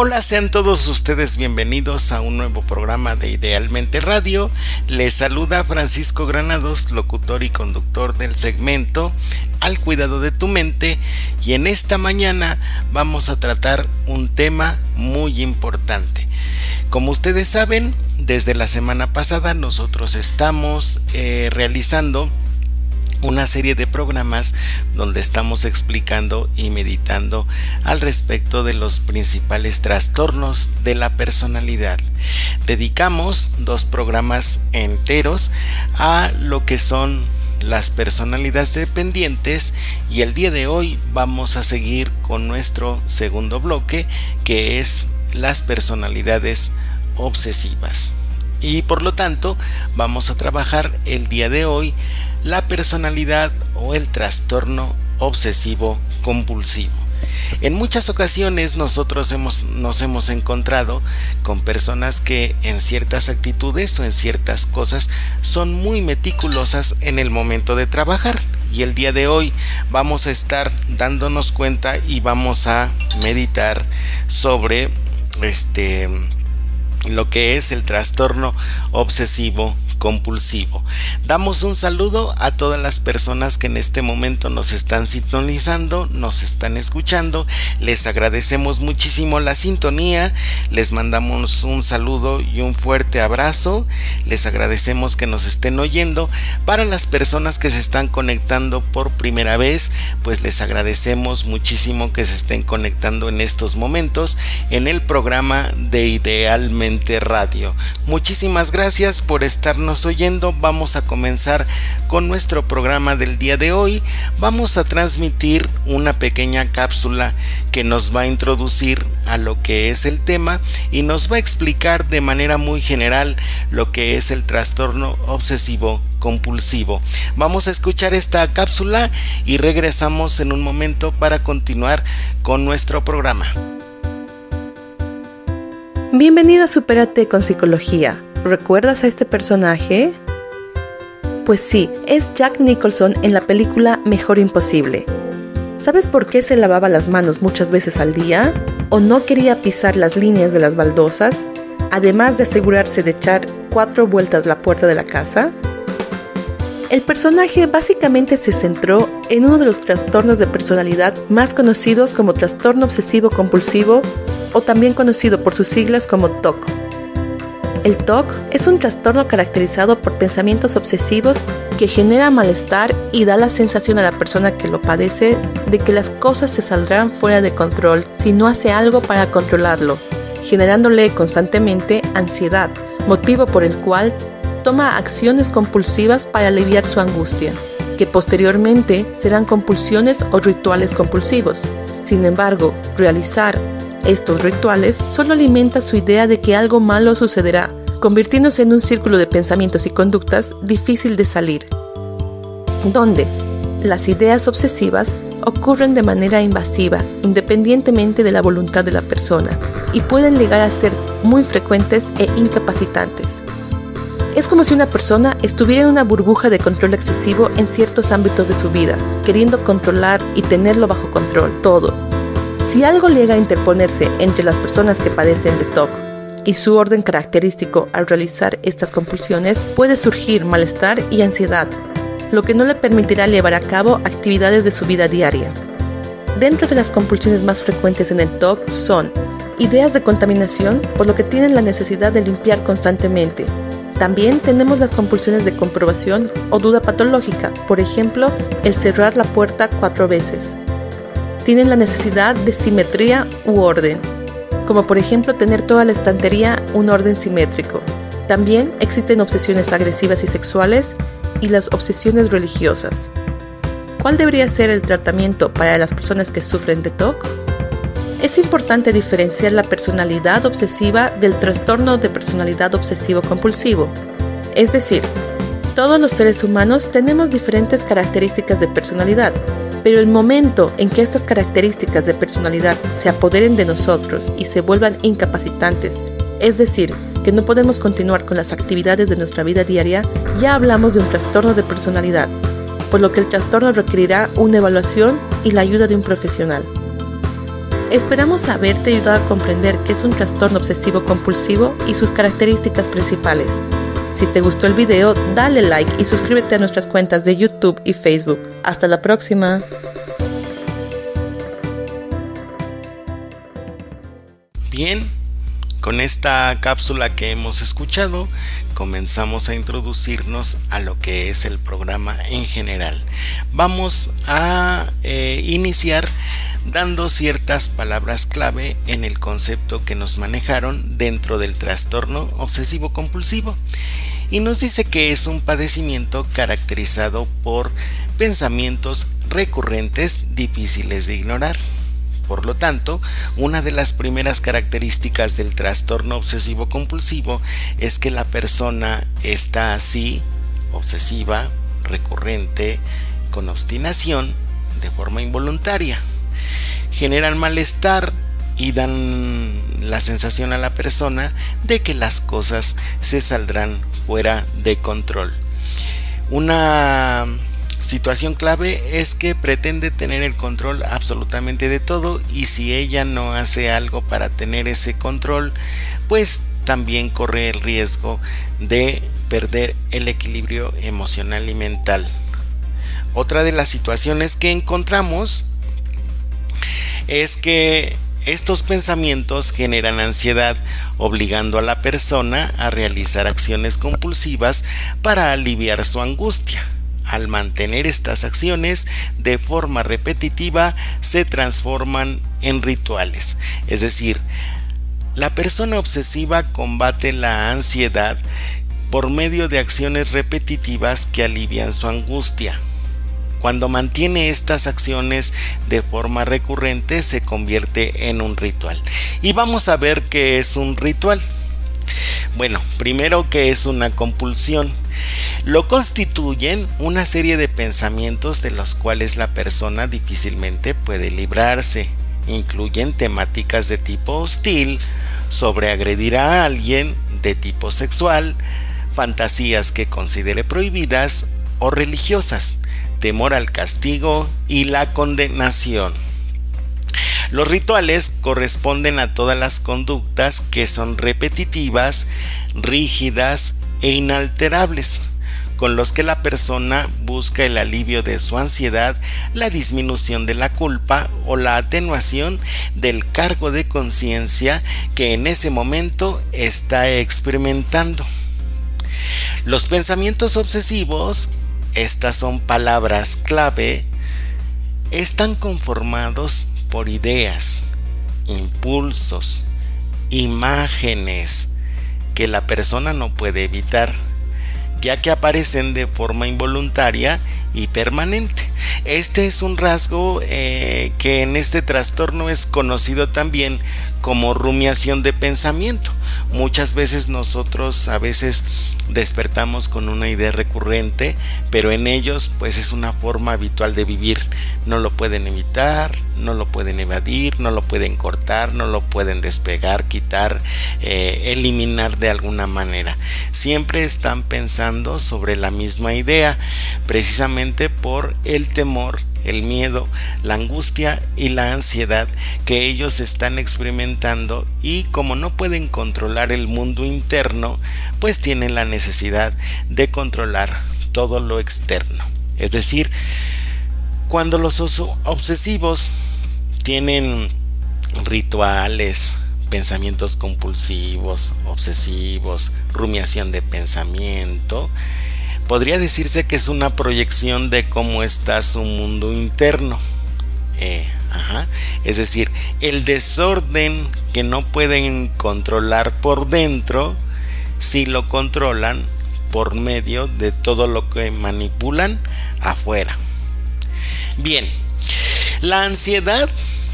Hola, sean todos ustedes bienvenidos a un nuevo programa de Idealmente Radio. Les saluda Francisco Granados, locutor y conductor del segmento Al Cuidado de tu Mente, y en esta mañana vamos a tratar un tema muy importante. Como ustedes saben, desde la semana pasada nosotros estamos realizando una serie de programas donde estamos explicando y meditando al respecto de los principales trastornos de la personalidad. Dedicamos 2 programas enteros a lo que son las personalidades dependientes, y el día de hoy vamos a seguir con nuestro segundo bloque, que es las personalidades obsesivas. Y por lo tanto vamos a trabajar el día de hoy la personalidad o el trastorno obsesivo compulsivo. En muchas ocasiones nosotros nos hemos encontrado con personas que en ciertas actitudes o en ciertas cosas son muy meticulosas en el momento de trabajar, y el día de hoy vamos a estar dándonos cuenta y vamos a meditar sobre lo que es el trastorno obsesivo compulsivo. Damos un saludo a todas las personas que en este momento nos están sintonizando, nos están escuchando. Les agradecemos muchísimo la sintonía, les mandamos un saludo y un fuerte abrazo. Les agradecemos que nos estén oyendo. Para las personas que se están conectando por primera vez, pues les agradecemos muchísimo que se estén conectando en estos momentos en el programa de Idealmente Radio. Muchísimas gracias por estarnos oyendo. Vamos a comenzar con nuestro programa del día de hoy. Vamos a transmitir una pequeña cápsula que nos va a introducir a lo que es el tema y nos va a explicar de manera muy general lo que es el trastorno obsesivo compulsivo. Vamos a escuchar esta cápsula y regresamos en un momento para continuar con nuestro programa. Bienvenido a Supérate con Psicología. ¿Recuerdas a este personaje? Pues sí, es Jack Nicholson en la película Mejor Imposible. ¿Sabes por qué se lavaba las manos muchas veces al día? ¿O no quería pisar las líneas de las baldosas? Además de asegurarse de echar 4 vueltas la puerta de la casa. El personaje básicamente se centró en uno de los trastornos de personalidad más conocidos como trastorno obsesivo compulsivo, o también conocido por sus siglas como TOC. El TOC es un trastorno caracterizado por pensamientos obsesivos que genera malestar y da la sensación a la persona que lo padece de que las cosas se saldrán fuera de control si no hace algo para controlarlo, generándole constantemente ansiedad, motivo por el cual toma acciones compulsivas para aliviar su angustia, que posteriormente serán compulsiones o rituales compulsivos. Sin embargo, realizar estos rituales solo alimenta su idea de que algo malo sucederá, convirtiéndose en un círculo de pensamientos y conductas difícil de salir, donde las ideas obsesivas ocurren de manera invasiva, independientemente de la voluntad de la persona, y pueden llegar a ser muy frecuentes e incapacitantes. Es como si una persona estuviera en una burbuja de control excesivo en ciertos ámbitos de su vida, queriendo controlar y tenerlo bajo control, todo. Si algo llega a interponerse entre las personas que padecen de TOC y su orden característico al realizar estas compulsiones, puede surgir malestar y ansiedad, lo que no le permitirá llevar a cabo actividades de su vida diaria. Dentro de las compulsiones más frecuentes en el TOC son ideas de contaminación, por lo que tienen la necesidad de limpiar constantemente. También tenemos las compulsiones de comprobación o duda patológica, por ejemplo, el cerrar la puerta 4 veces. Tienen la necesidad de simetría u orden, como por ejemplo tener toda la estantería un orden simétrico. También existen obsesiones agresivas y sexuales y las obsesiones religiosas. ¿Cuál debería ser el tratamiento para las personas que sufren de TOC? Es importante diferenciar la personalidad obsesiva del trastorno de personalidad obsesivo-compulsivo. Es decir, todos los seres humanos tenemos diferentes características de personalidad, pero el momento en que estas características de personalidad se apoderen de nosotros y se vuelvan incapacitantes, es decir, que no podemos continuar con las actividades de nuestra vida diaria, ya hablamos de un trastorno de personalidad, por lo que el trastorno requerirá una evaluación y la ayuda de un profesional. Esperamos haberte ayudado a comprender qué es un trastorno obsesivo compulsivo y sus características principales. Si te gustó el video, dale like y suscríbete a nuestras cuentas de YouTube y Facebook. Hasta la próxima. Bien, con esta cápsula que hemos escuchado, comenzamos a introducirnos a lo que es el programa en general. Vamos a iniciar dando ciertas palabras clave en el concepto que nos manejaron dentro del trastorno obsesivo compulsivo. Y nos dice que es un padecimiento caracterizado por pensamientos recurrentes difíciles de ignorar. Por lo tanto, una de las primeras características del trastorno obsesivo compulsivo es que la persona está así, obsesiva, recurrente, con obstinación, de forma involuntaria. Generan malestar y dan la sensación a la persona de que las cosas se saldrán fuera de control. Una situación clave es que pretende tener el control absolutamente de todo, y si ella no hace algo para tener ese control, pues también corre el riesgo de perder el equilibrio emocional y mental. Otra de las situaciones que encontramos es que estos pensamientos generan ansiedad, obligando a la persona a realizar acciones compulsivas para aliviar su angustia. Al mantener estas acciones de forma repetitiva, se transforman en rituales. Es decir, la persona obsesiva combate la ansiedad por medio de acciones repetitivas que alivian su angustia. Cuando mantiene estas acciones de forma recurrente, se convierte en un ritual. Y vamos a ver qué es un ritual. Bueno, primero, ¿qué es una compulsión? Lo constituyen una serie de pensamientos de los cuales la persona difícilmente puede librarse. Incluyen temáticas de tipo hostil, sobre agredir a alguien, de tipo sexual, fantasías que considere prohibidas o religiosas, temor al castigo y la condenación. Los rituales corresponden a todas las conductas que son repetitivas, rígidas e inalterables, con los que la persona busca el alivio de su ansiedad, la disminución de la culpa o la atenuación del cargo de conciencia que en ese momento está experimentando. Los pensamientos obsesivos, estas son palabras clave, están conformados por ideas, impulsos, imágenes que la persona no puede evitar, ya que aparecen de forma involuntaria y permanente. Este es un rasgo que en este trastorno es conocido también como rumiación de pensamiento. Muchas veces nosotros a veces despertamos con una idea recurrente, pero en ellos pues es una forma habitual de vivir. No lo pueden evitar, no lo pueden evadir, no lo pueden cortar, no lo pueden despegar, quitar, eliminar de alguna manera. Siempre están pensando sobre la misma idea, precisamente por el temor, el miedo, la angustia y la ansiedad que ellos están experimentando, y como no pueden controlar el mundo interno, pues tienen la necesidad de controlar todo lo externo. Es decir, cuando los obsesivos tienen rituales, pensamientos compulsivos, obsesivos, rumiación de pensamiento, podría decirse que es una proyección de cómo está su mundo interno. Es decir, el desorden que no pueden controlar por dentro, sí lo controlan por medio de todo lo que manipulan afuera. Bien, la ansiedad,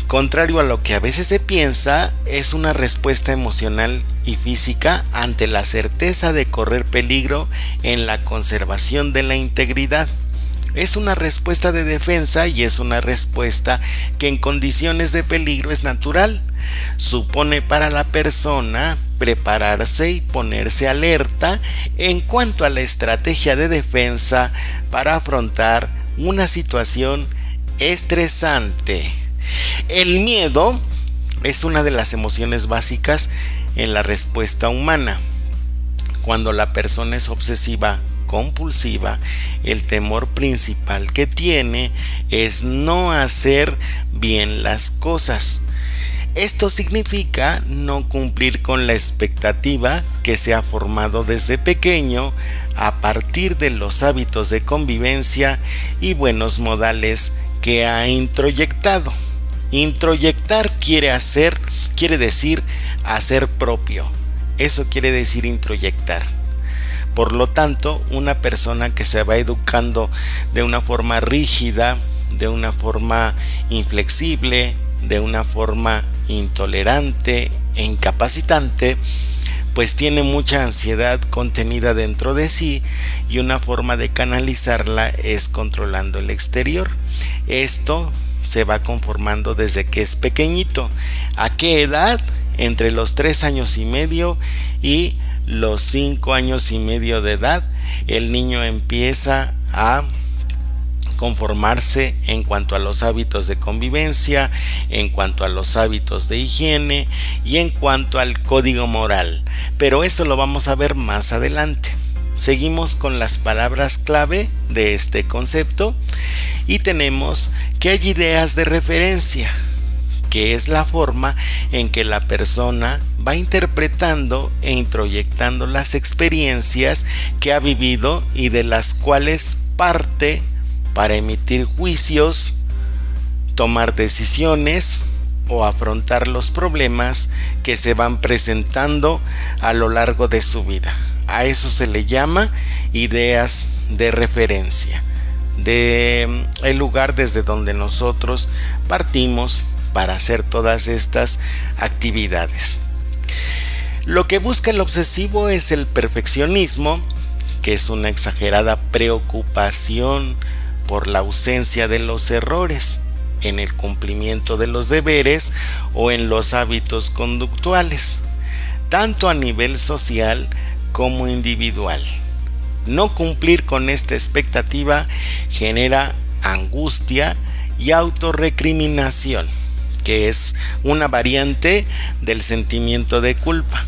contrario a lo que a veces se piensa, es una respuesta emocional y física ante la certeza de correr peligro en la conservación de la integridad. Es una respuesta de defensa y es una respuesta que en condiciones de peligro es natural. Supone para la persona prepararse y ponerse alerta en cuanto a la estrategia de defensa para afrontar una situación estresante. El miedo es una de las emociones básicas en la respuesta humana. Cuando la persona es obsesiva compulsiva, el temor principal que tiene es no hacer bien las cosas. Esto significa no cumplir con la expectativa que se ha formado desde pequeño a partir de los hábitos de convivencia y buenos modales que ha introyectado. Introyectar quiere decir hacer propio. Eso quiere decir introyectar. Por lo tanto, una persona que se va educando de una forma rígida, de una forma inflexible, de una forma intolerante e incapacitante, pues tiene mucha ansiedad contenida dentro de sí, y una forma de canalizarla es controlando el exterior. Esto se va conformando desde que es pequeñito. ¿A qué edad? Entre los 3 años y medio y los 5 años y medio de edad, el niño empieza a conformarse en cuanto a los hábitos de convivencia, en cuanto a los hábitos de higiene y en cuanto al código moral. Pero eso lo vamos a ver más adelante. Seguimos con las palabras clave de este concepto y tenemos que hay ideas de referencia, que es la forma en que la persona va interpretando e introyectando las experiencias que ha vivido y de las cuales parte para emitir juicios, tomar decisiones o afrontar los problemas que se van presentando a lo largo de su vida. A eso se le llama ideas de referencia, de el lugar desde donde nosotros partimos para hacer todas estas actividades. Lo que busca el obsesivo es el perfeccionismo, que es una exagerada preocupación por la ausencia de los errores en el cumplimiento de los deberes o en los hábitos conductuales, tanto a nivel social como individual. No cumplir con esta expectativa genera angustia y autorrecriminación, que es una variante del sentimiento de culpa.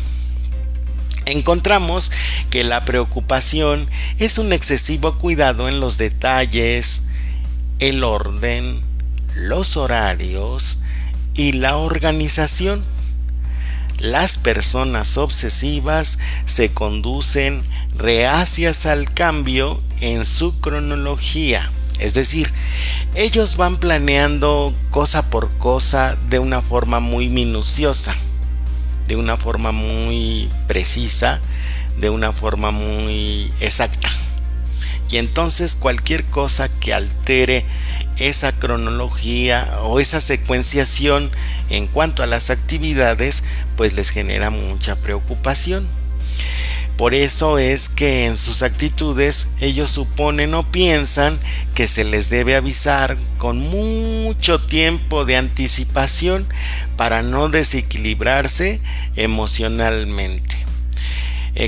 Encontramos que la preocupación es un excesivo cuidado en los detalles, el orden, los horarios y la organización. Las personas obsesivas se conducen reacias al cambio en su cronología, es decir, ellos van planeando cosa por cosa de una forma muy minuciosa, de una forma muy precisa, de una forma muy exacta. Y entonces cualquier cosa que altere esa cronología o esa secuenciación en cuanto a las actividades, pues les genera mucha preocupación. Por eso es que en sus actitudes ellos suponen o piensan que se les debe avisar con mucho tiempo de anticipación para no desequilibrarse emocionalmente.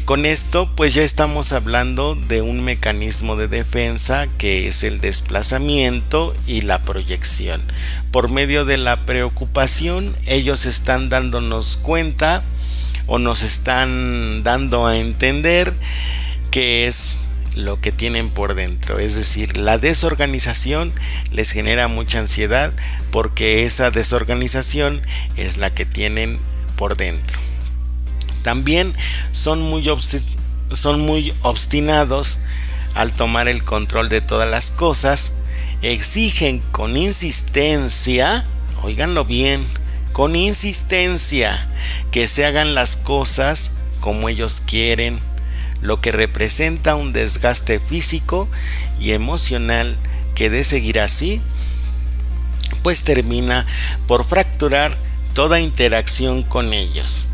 Con esto pues ya estamos hablando de un mecanismo de defensa que es el desplazamiento y la proyección. Por medio de la preocupación ellos están dándonos cuenta o nos están dando a entender qué es lo que tienen por dentro. Es decir, la desorganización les genera mucha ansiedad porque esa desorganización es la que tienen por dentro. También son muy obstinados al tomar el control de todas las cosas, exigen con insistencia, óiganlo bien, con insistencia que se hagan las cosas como ellos quieren, lo que representa un desgaste físico y emocional que de seguir así, pues termina por fracturar toda interacción con ellos.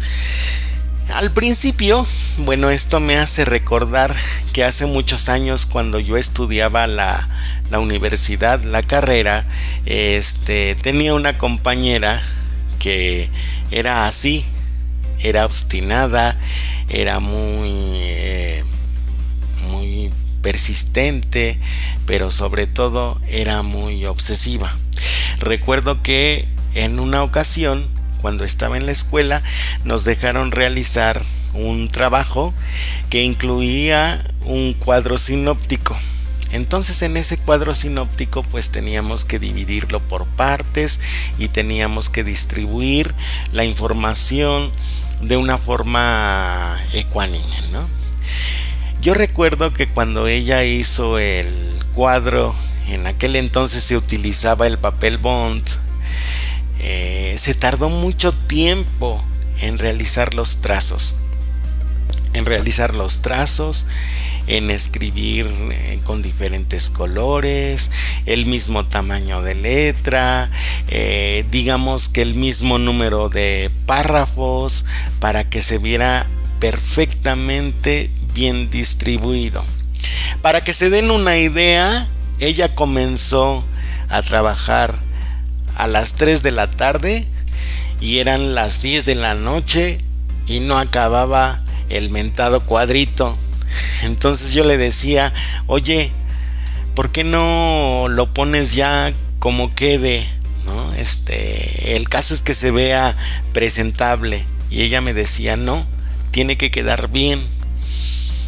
Al principio, bueno, esto me hace recordar que hace muchos años cuando yo estudiaba la universidad, la carrera, tenía una compañera que era así, era obstinada, era muy persistente, pero sobre todo era muy obsesiva. Recuerdo que en una ocasión, cuando estaba en la escuela, nos dejaron realizar un trabajo que incluía un cuadro sinóptico. Entonces en ese cuadro sinóptico pues teníamos que dividirlo por partes y teníamos que distribuir la información de una forma ecuánime, ¿no? Yo recuerdo que cuando ella hizo el cuadro, en aquel entonces se utilizaba el papel bond, se tardó mucho tiempo en realizar los trazos. En escribir con diferentes colores, el mismo tamaño de letra, digamos que el mismo número de párrafos para que se viera perfectamente bien distribuido. Para que se den una idea, ella comenzó a trabajar a las 3 de la tarde y eran las 10 de la noche y no acababa el mentado cuadrito. Entonces yo le decía, oye, ¿por qué no lo pones ya como quede, ¿no? El caso es que se vea presentable. Y ella me decía, no, tiene que quedar bien.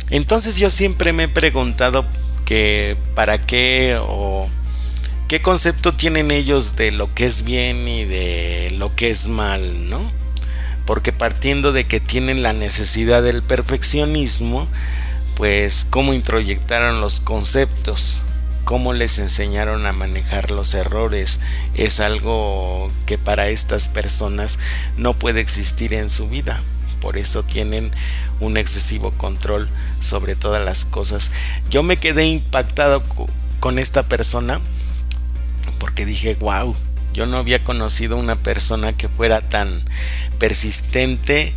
Entonces yo siempre me he preguntado que para qué o qué concepto tienen ellos de lo que es bien y de lo que es mal, ¿no? Porque partiendo de que tienen la necesidad del perfeccionismo, pues cómo introyectaron los conceptos, cómo les enseñaron a manejar los errores, es algo que para estas personas no puede existir en su vida. Por eso tienen un excesivo control sobre todas las cosas. Yo me quedé impactado con esta persona porque dije, wow, yo no había conocido una persona que fuera tan persistente,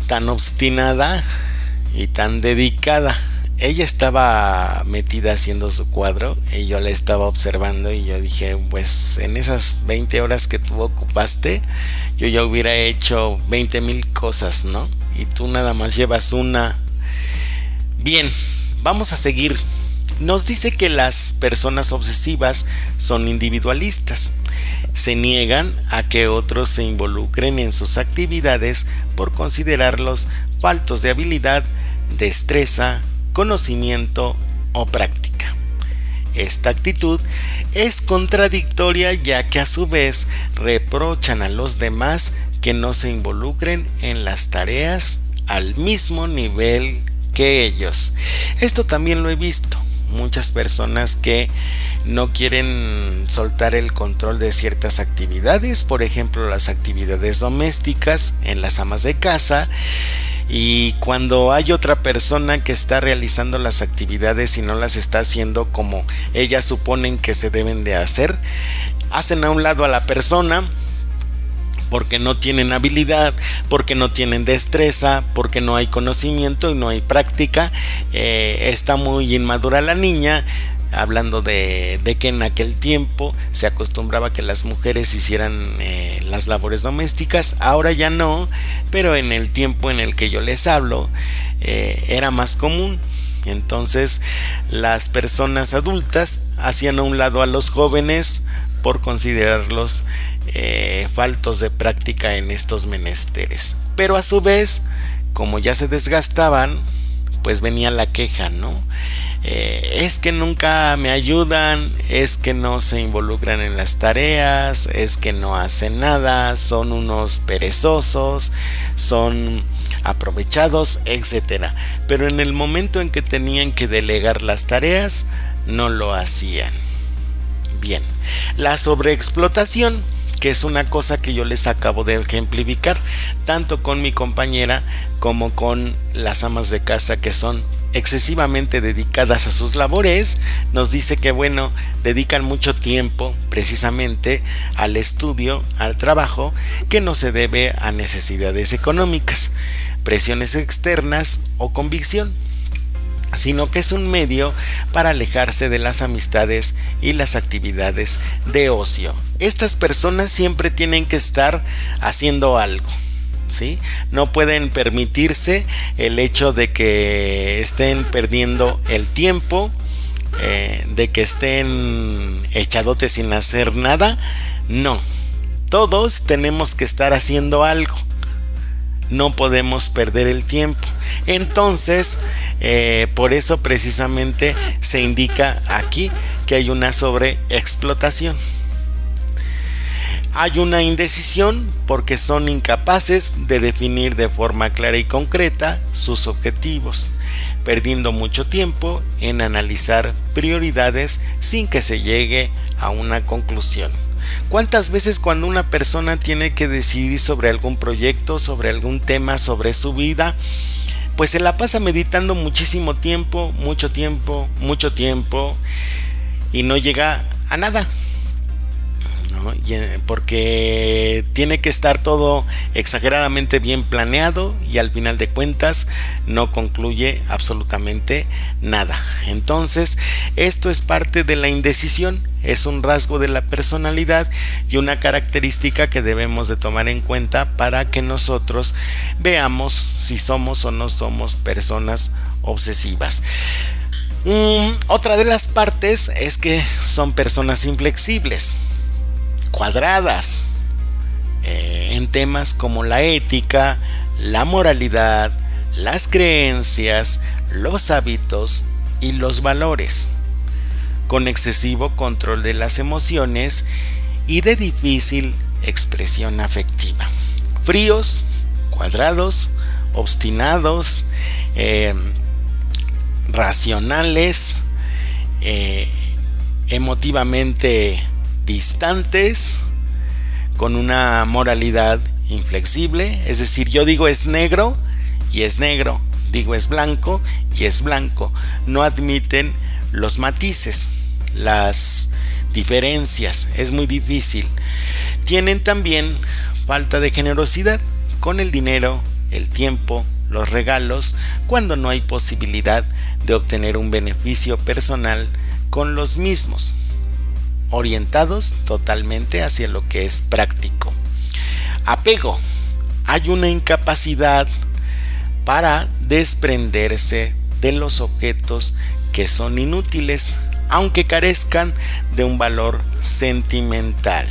tan obstinada y tan dedicada. Ella estaba metida haciendo su cuadro y yo la estaba observando y yo dije, pues en esas 20 horas que tú ocupaste, yo ya hubiera hecho 20,000 cosas, ¿no? Y tú nada más llevas una. Bien, vamos a seguir. Nos dice que las personas obsesivas son individualistas. Se niegan a que otros se involucren en sus actividades por considerarlos faltos de habilidad, destreza, conocimiento o práctica. Esta actitud es contradictoria, ya que a su vez reprochan a los demás que no se involucren en las tareas al mismo nivel que ellos. Esto también lo he visto. Muchas personas que no quieren soltar el control de ciertas actividades, por ejemplo las actividades domésticas en las amas de casa, y cuando hay otra persona que está realizando las actividades y no las está haciendo como ellas suponen que se deben de hacer, hacen a un lado a la persona porque no tienen habilidad, porque no tienen destreza, porque no hay conocimiento y no hay práctica. Está muy inmadura la niña, hablando de que en aquel tiempo se acostumbraba que las mujeres hicieran las labores domésticas. Ahora ya no, pero en el tiempo en el que yo les hablo era más común. Entonces las personas adultas hacían a un lado a los jóvenes por considerarlos faltos de práctica en estos menesteres. Pero a su vez, como ya se desgastaban, pues venía la queja, ¿no? Es que nunca me ayudan, es que no se involucran en las tareas, es que no hacen nada, son unos perezosos, son aprovechados, etcétera. Pero en el momento en que tenían que delegar las tareas, no lo hacían. Bien, la sobreexplotación, que es una cosa que yo les acabo de ejemplificar, tanto con mi compañera como con las amas de casa que son excesivamente dedicadas a sus labores, nos dice que bueno, dedican mucho tiempo precisamente al estudio, al trabajo, que no se debe a necesidades económicas, presiones externas o convicción, sino que es un medio para alejarse de las amistades y las actividades de ocio. Estas personas siempre tienen que estar haciendo algo, ¿sí? No pueden permitirse el hecho de que estén perdiendo el tiempo, de que estén echadotes sin hacer nada. No, Todos tenemos que estar haciendo algo. No podemos perder el tiempo. Entonces, por eso precisamente se indica aquí que hay una sobreexplotación. Hay una indecisión porque son incapaces de definir de forma clara y concreta sus objetivos, perdiendo mucho tiempo en analizar prioridades sin que se llegue a una conclusión. ¿Cuántas veces cuando una persona tiene que decidir sobre algún proyecto, sobre algún tema, sobre su vida, pues se la pasa meditando muchísimo tiempo, mucho tiempo, y no llega a nada? ¿No? Porque tiene que estar todo exageradamente bien planeado y al final de cuentas no concluye absolutamente nada. Entonces, esto es parte de la indecisión, es un rasgo de la personalidad y una característica que debemos de tomar en cuenta para que nosotros veamos si somos o no somos personas obsesivas. Otra de las partes es que son personas inflexibles, cuadradas en temas como la ética, la moralidad, las creencias, los hábitos y los valores, con excesivo control de las emociones y de difícil expresión afectiva. Fríos, cuadrados, obstinados, racionales, emotivamente distantes, con una moralidad inflexible. Es decir, yo digo es negro y es negro, digo es blanco y es blanco. No admiten los matices, las diferencias, es muy difícil. Tienen también falta de generosidad con el dinero, el tiempo, los regalos, cuando no hay posibilidad de obtener un beneficio personal con los mismos, orientados totalmente hacia lo que es práctico. Apego. Hay una incapacidad para desprenderse de los objetos que son inútiles, aunque carezcan de un valor sentimental.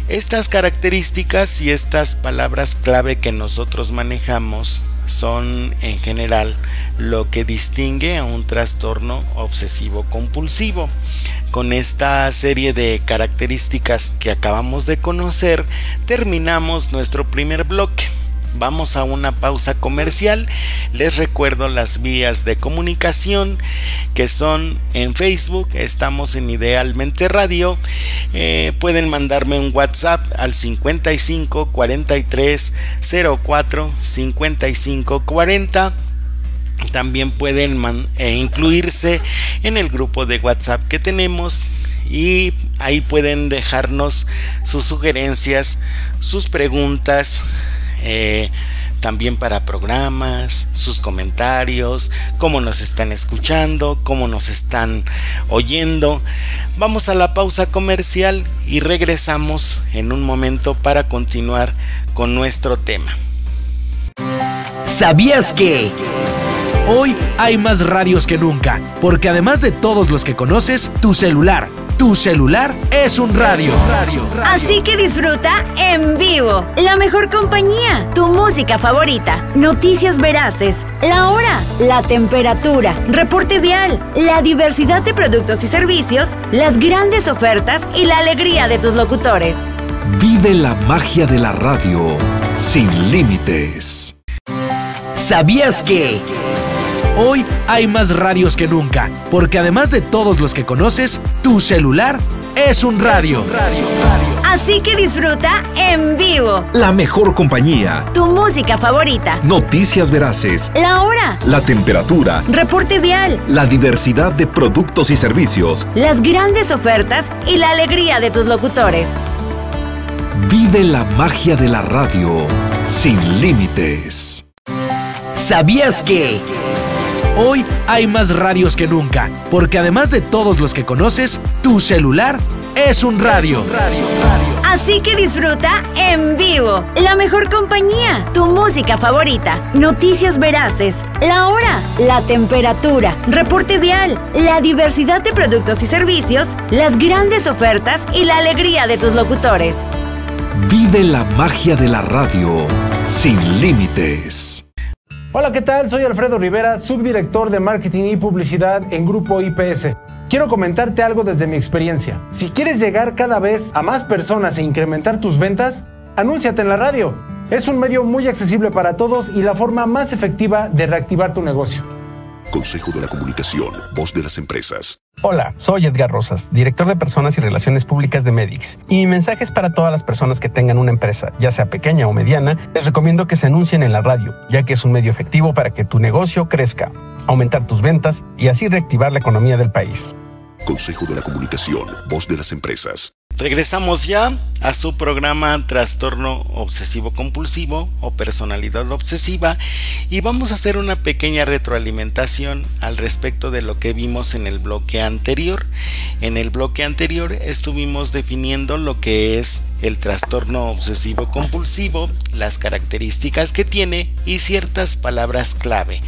Estas características y estas palabras clave que nosotros manejamos son en general lo que distingue a un trastorno obsesivo compulsivo. Con esta serie de características que acabamos de conocer, terminamos nuestro primer bloque. Vamos a una pausa comercial. Les recuerdo las vías de comunicación que son en Facebook, estamos en Idealmente Radio. Pueden mandarme un WhatsApp al 55 43 04 55 40. También pueden incluirse en el grupo de WhatsApp que tenemos y ahí pueden dejarnos sus sugerencias, sus preguntas, también para programas, sus comentarios, cómo nos están escuchando, cómo nos están oyendo. Vamos a la pausa comercial y regresamos en un momento para continuar con nuestro tema. ¿Sabías que? Hoy hay más radios que nunca, porque además de todos los que conoces, tu celular es un radio. Así que disfruta en vivo la mejor compañía, tu música favorita, noticias veraces, la hora, la temperatura, reporte vial, la diversidad de productos y servicios, las grandes ofertas y la alegría de tus locutores. Vive la magia de la radio sin límites. ¿Sabías que? Hoy hay más radios que nunca, porque además de todos los que conoces, tu celular es un radio. Así que disfruta en vivo La mejor compañía, tu música favorita, noticias veraces, la hora, la temperatura, reporte vial, la diversidad de productos y servicios. las grandes ofertas y la alegría de tus locutores. Vive la magia de la radio sin límites. ¿Sabías que? Hoy hay más radios que nunca, porque además de todos los que conoces, tu celular es un radio. Así que disfruta en vivo. La mejor compañía, tu música favorita, noticias veraces, la hora, la temperatura, reporte vial, la diversidad de productos y servicios, las grandes ofertas y la alegría de tus locutores. Vive la magia de la radio sin límites. Hola, ¿qué tal? Soy Alfredo Rivera, subdirector de Marketing y Publicidad en Grupo IPS. Quiero comentarte algo desde mi experiencia. Si quieres llegar cada vez a más personas e incrementar tus ventas, anúnciate en la radio. Es un medio muy accesible para todos y la forma más efectiva de reactivar tu negocio. Consejo de la Comunicación, voz de las empresas. Hola, soy Edgar Rosas, director de Personas y Relaciones Públicas de Medix. Y mi mensaje es para todas las personas que tengan una empresa, ya sea pequeña o mediana. Les recomiendo que se anuncien en la radio, ya que es un medio efectivo para que tu negocio crezca, aumentar tus ventas y así reactivar la economía del país. Consejo de la Comunicación, voz de las empresas. Regresamos ya a su programa Trastorno Obsesivo Compulsivo o Personalidad Obsesiva y vamos a hacer una pequeña retroalimentación al respecto de lo que vimos en el bloque anterior. En el bloque anterior estuvimos definiendo lo que es el trastorno obsesivo compulsivo, las características que tiene y ciertas palabras clave,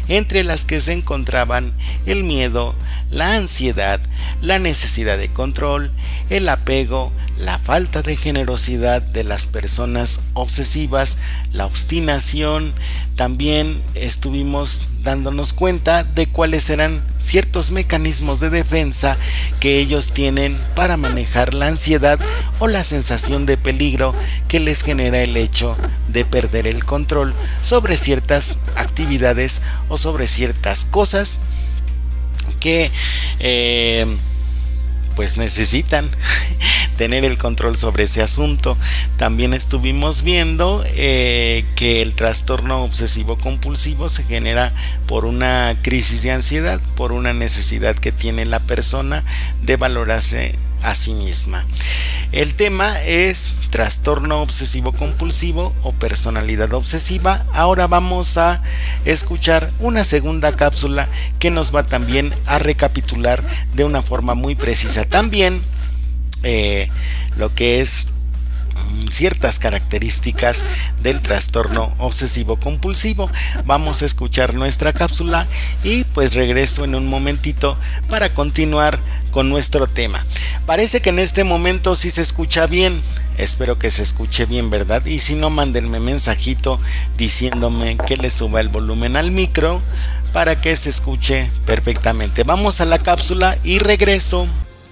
entre las que se encontraban el miedo, la ansiedad, la necesidad de control, el apego, la falta de generosidad de las personas obsesivas, la obstinación. También estuvimos dándonos cuenta de cuáles eran ciertos mecanismos de defensa que ellos tienen para manejar la ansiedad o la sensación de peligro que les genera el hecho de perder el control sobre ciertas actividades o sobre ciertas cosas que pues necesitan tener el control sobre ese asunto. También estuvimos viendo que el trastorno obsesivo compulsivo se genera por una crisis de ansiedad, por una necesidad que tiene la persona de valorarse a sí misma. El tema es trastorno obsesivo compulsivo o personalidad obsesiva. Ahora vamos a escuchar una segunda cápsula que nos va también a recapitular de una forma muy precisa también lo que es ciertas características del trastorno obsesivo compulsivo. Vamos a escuchar nuestra cápsula y pues regreso en un momentito para continuar con nuestro tema. Parece que en este momento sí se escucha bien. Espero que se escuche bien, ¿verdad? Y si no, mándenme mensajito diciéndome que le suba el volumen al micro para que se escuche perfectamente. Vamos a la cápsula y regreso.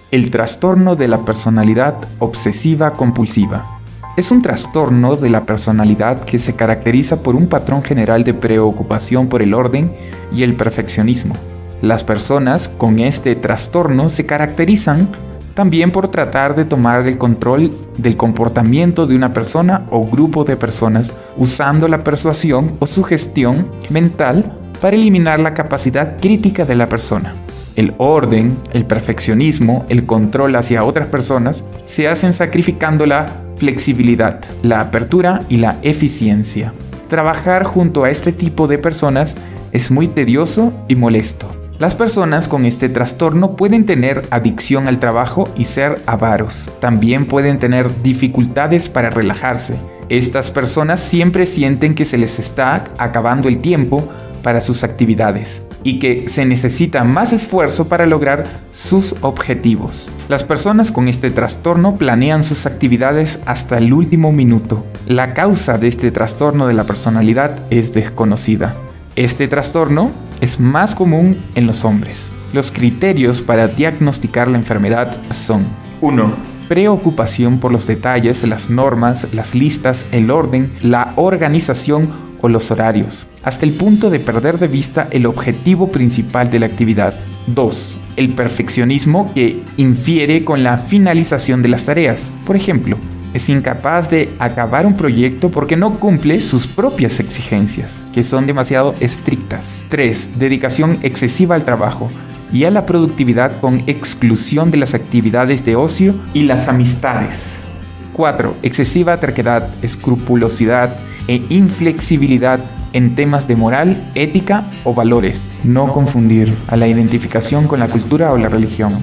El trastorno de la personalidad obsesiva compulsiva. Es un trastorno de la personalidad que se caracteriza por un patrón general de preocupación por el orden y el perfeccionismo. Las personas con este trastorno se caracterizan también por tratar de tomar el control del comportamiento de una persona o grupo de personas usando la persuasión o sugestión mental para eliminar la capacidad crítica de la persona. El orden, el perfeccionismo, el control hacia otras personas se hacen sacrificando la flexibilidad, la apertura y la eficiencia. Trabajar junto a este tipo de personas es muy tedioso y molesto. Las personas con este trastorno pueden tener adicción al trabajo y ser avaros. También pueden tener dificultades para relajarse. Estas personas siempre sienten que se les está acabando el tiempo para sus actividades y que se necesita más esfuerzo para lograr sus objetivos. Las personas con este trastorno planean sus actividades hasta el último minuto. La causa de este trastorno de la personalidad es desconocida. Este trastorno es más común en los hombres. Los criterios para diagnosticar la enfermedad son: 1. Preocupación por los detalles, las normas, las listas, el orden, la organización o los horarios, hasta el punto de perder de vista el objetivo principal de la actividad. 2. El perfeccionismo, que infiere con la finalización de las tareas. Por ejemplo, es incapaz de acabar un proyecto porque no cumple sus propias exigencias, que son demasiado estrictas. 3. Dedicación excesiva al trabajo y a la productividad con exclusión de las actividades de ocio y las amistades. 4. Excesiva terquedad, escrupulosidad e inflexibilidad en temas de moral, ética o valores. No confundir a la identificación con la cultura o la religión.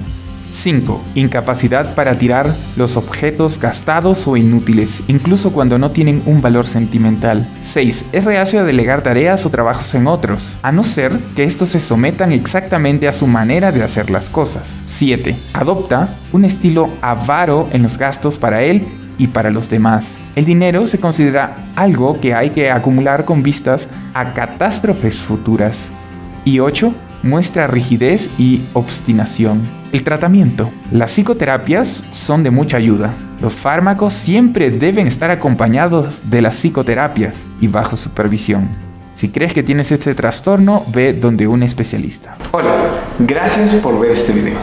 5. Incapacidad para tirar los objetos gastados o inútiles, incluso cuando no tienen un valor sentimental. 6. Es reacio a delegar tareas o trabajos en otros, a no ser que estos se sometan exactamente a su manera de hacer las cosas. 7. Adopta un estilo avaro en los gastos para él y para los demás. El dinero se considera algo que hay que acumular con vistas a catástrofes futuras. Y 8. Muestra rigidez y obstinación. El tratamiento. Las psicoterapias son de mucha ayuda. Los fármacos siempre deben estar acompañados de las psicoterapias y bajo supervisión. Si crees que tienes este trastorno, ve donde un especialista. Hola, gracias por ver este video.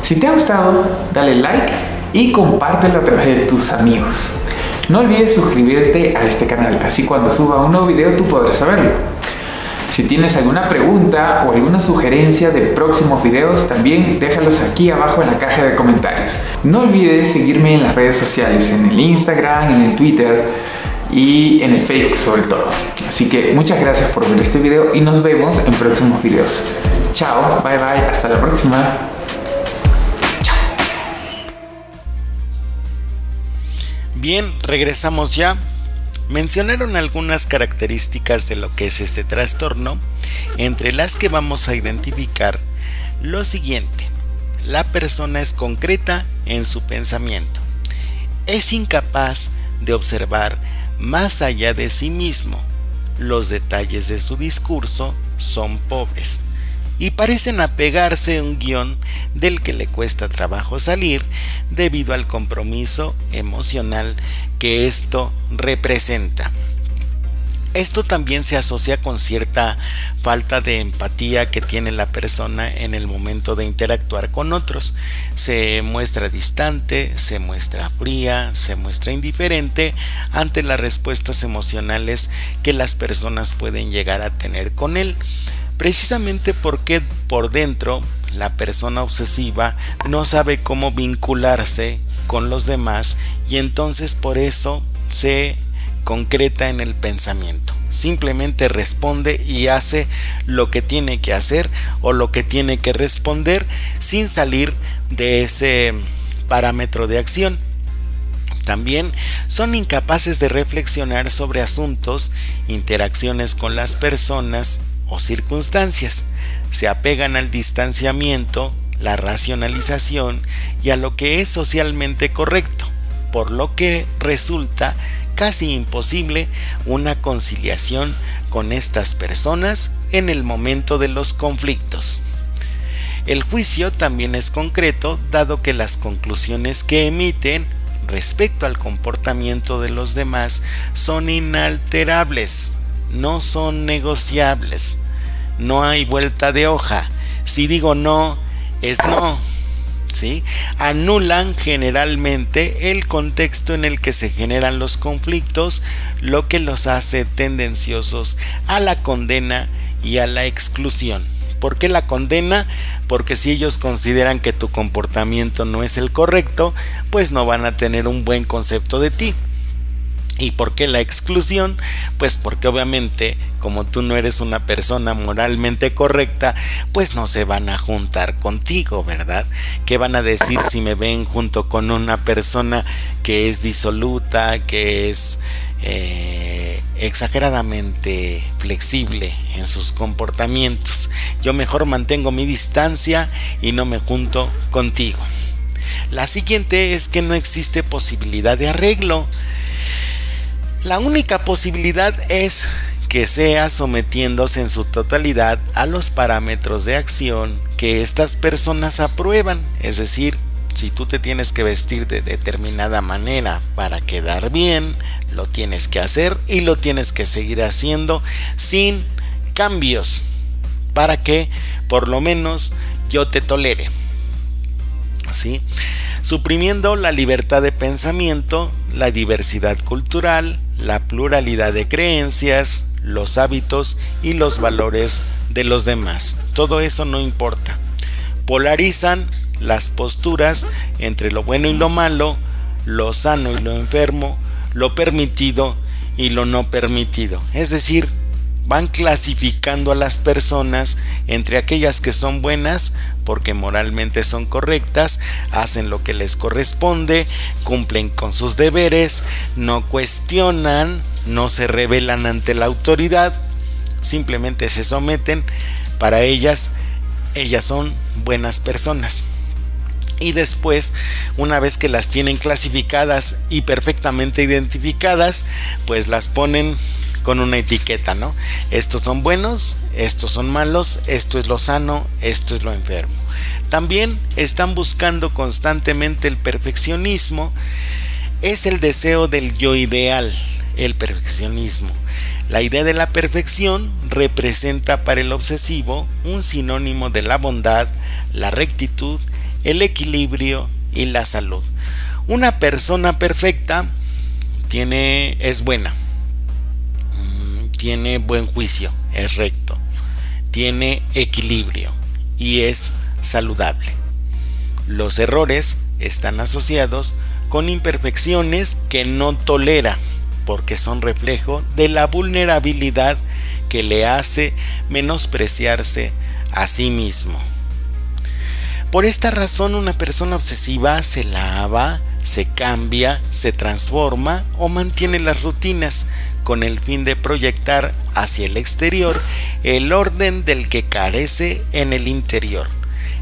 Si te ha gustado, dale like y compártelo a través de tus amigos. No olvides suscribirte a este canal, así cuando suba un nuevo video tú podrás saberlo. Si tienes alguna pregunta o alguna sugerencia de próximos videos, también déjalos aquí abajo en la caja de comentarios. No olvides seguirme en las redes sociales, en el Instagram, en el Twitter y en el Facebook sobre todo. Así que muchas gracias por ver este video y nos vemos en próximos videos. Chao, bye bye, hasta la próxima. Chao. Bien, regresamos ya. Mencionaron algunas características de lo que es este trastorno, entre las que vamos a identificar lo siguiente. La persona es concreta en su pensamiento. Es incapaz de observar más allá de sí mismo. Los detalles de su discurso son pobres y parecen apegarse a un guión del que le cuesta trabajo salir debido al compromiso emocional que esto representa. Esto también se asocia con cierta falta de empatía que tiene la persona en el momento de interactuar con otros. Se muestra distante, se muestra fría, se muestra indiferente ante las respuestas emocionales que las personas pueden llegar a tener con él. Precisamente porque por dentro la persona obsesiva no sabe cómo vincularse con los demás y entonces por eso se concreta en el pensamiento. Simplemente responde y hace lo que tiene que hacer o lo que tiene que responder sin salir de ese parámetro de acción. También son incapaces de reflexionar sobre asuntos, interacciones con las personas o circunstancias. Se apegan al distanciamiento, la racionalización y a lo que es socialmente correcto, por lo que resulta casi imposible una conciliación con estas personas en el momento de los conflictos. El juicio también es concreto, dado que las conclusiones que emiten respecto al comportamiento de los demás son inalterables, no son negociables, no hay vuelta de hoja. Si digo no, es no, ¿sí? Anulan generalmente el contexto en el que se generan los conflictos, lo que los hace tendenciosos a la condena y a la exclusión. ¿Por qué la condena? Porque si ellos consideran que tu comportamiento no es el correcto, pues no van a tener un buen concepto de ti. ¿Y por qué la exclusión? Pues porque obviamente como tú no eres una persona moralmente correcta, pues no se van a juntar contigo, ¿verdad? ¿Qué van a decir si me ven junto con una persona que es disoluta, que es exageradamente flexible en sus comportamientos? Yo mejor mantengo mi distancia y no me junto contigo. La siguiente es que no existe posibilidad de arreglo. La única posibilidad es que sea sometiéndose en su totalidad a los parámetros de acción que estas personas aprueban. Es decir, si tú te tienes que vestir de determinada manera para quedar bien, lo tienes que hacer y lo tienes que seguir haciendo sin cambios para que por lo menos yo te tolere, ¿sí? Suprimiendo la libertad de pensamiento, la diversidad cultural, la pluralidad de creencias, los hábitos y los valores de los demás. Todo eso no importa. Polarizan las posturas entre lo bueno y lo malo, lo sano y lo enfermo, lo permitido y lo no permitido. Es decir, van clasificando a las personas entre aquellas que son buenas porque moralmente son correctas, hacen lo que les corresponde, cumplen con sus deberes, no cuestionan, no se rebelan ante la autoridad, simplemente se someten. Para ellas son buenas personas. Y después, una vez que las tienen clasificadas y perfectamente identificadas, pues las ponen con una etiqueta, ¿no? Estos son buenos, estos son malos, esto es lo sano, esto es lo enfermo. También están buscando constantemente el perfeccionismo. Es el deseo del yo ideal, el perfeccionismo. La idea de la perfección representa para el obsesivo un sinónimo de la bondad, la rectitud, el equilibrio y la salud. Una persona perfecta es buena, tiene buen juicio, es recto, tiene equilibrio y es saludable. Los errores están asociados con imperfecciones que no tolera, porque son reflejo de la vulnerabilidad que le hace menospreciarse a sí mismo. Por esta razón, una persona obsesiva se lava, se cambia, se transforma o mantiene las rutinas con el fin de proyectar hacia el exterior el orden del que carece en el interior.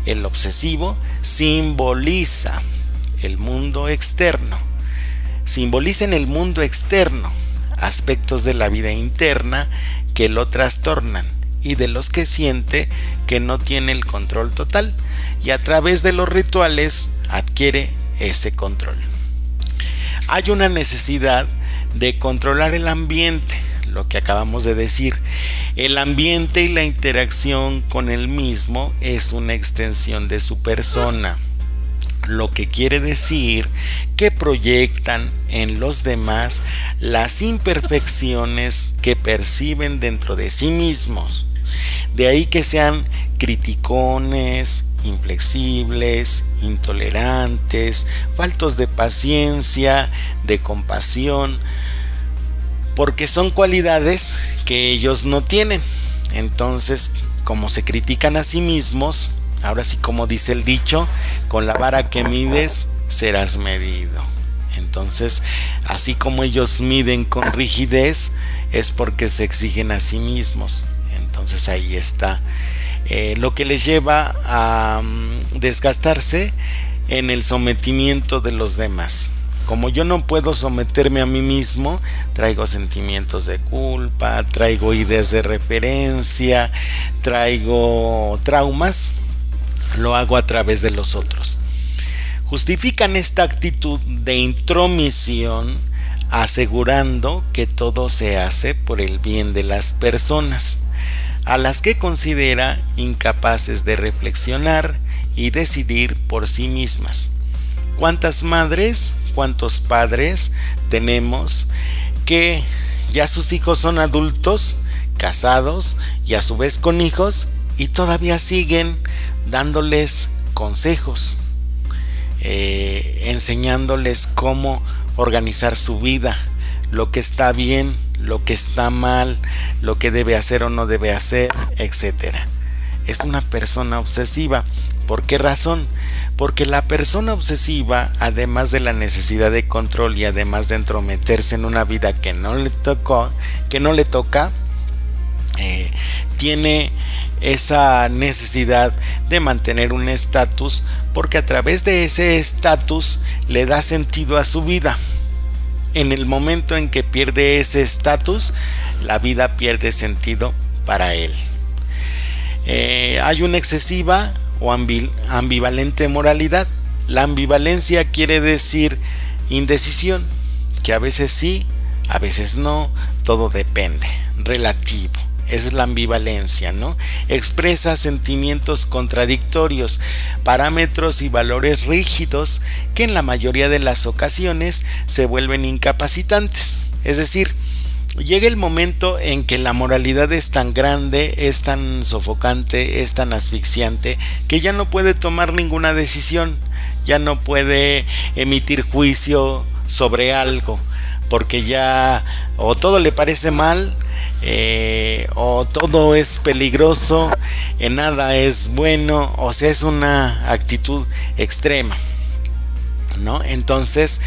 El obsesivo simboliza el mundo externo. Simboliza en el mundo externo aspectos de la vida interna que lo trastornan y de los que siente que no tiene el control total, y a través de los rituales adquiere ese control. Hay una necesidad de controlar el ambiente, lo que acabamos de decir. El ambiente y la interacción con el mismo es una extensión de su persona, lo que quiere decir que proyectan en los demás las imperfecciones que perciben dentro de sí mismos. De ahí que sean criticones, inflexibles, intolerantes, faltos de paciencia, de compasión, porque son cualidades que ellos no tienen. Entonces, como se critican a sí mismos, ahora sí, como dice el dicho, con la vara que mides serás medido. Entonces, así como ellos miden con rigidez, es porque se exigen a sí mismos. Entonces ahí está lo que les lleva a desgastarse en el sometimiento de los demás. Como yo no puedo someterme a mí mismo, traigo sentimientos de culpa, traigo ideas de referencia, traigo traumas, lo hago a través de los otros. Justifican esta actitud de intromisión asegurando que todo se hace por el bien de las personas, a las que considera incapaces de reflexionar y decidir por sí mismas. ¿Cuántas madres, cuántos padres tenemos que ya sus hijos son adultos, casados y a su vez con hijos, y todavía siguen dándoles consejos, enseñándoles cómo organizar su vida, lo que está bien, lo que está mal, lo que debe hacer o no debe hacer, etc. Es una persona obsesiva. ¿Por qué razón? Porque la persona obsesiva, además de la necesidad de control y además de entrometerse en una vida que no le toca, tiene esa necesidad de mantener un estatus, porque a través de ese estatus le da sentido a su vida. En el momento en que pierde ese estatus, la vida pierde sentido para él. Hay una excesiva o ambivalente moralidad. La ambivalencia quiere decir indecisión, que a veces sí, a veces no, todo depende, relativo. Esa es la ambivalencia, ¿no? Expresa sentimientos contradictorios, parámetros y valores rígidos que en la mayoría de las ocasiones se vuelven incapacitantes. Es decir, llega el momento en que la moralidad es tan grande, es tan sofocante, es tan asfixiante, que ya no puede tomar ninguna decisión, ya no puede emitir juicio sobre algo, porque ya o todo le parece mal, o todo es peligroso, nada es bueno, o sea, es una actitud extrema, ¿no? Entonces,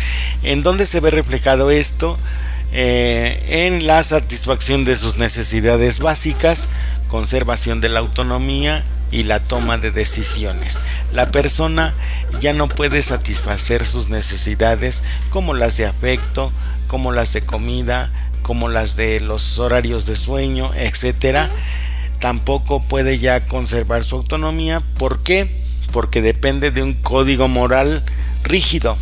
¿en dónde se ve reflejado esto? En la satisfacción de sus necesidades básicas, conservación de la autonomía y la toma de decisiones. La persona ya no puede satisfacer sus necesidades como las de afecto, como las de comida, como las de los horarios de sueño, etcétera. Tampoco puede ya conservar su autonomía. ¿Por qué? Porque depende de un código moral rígido.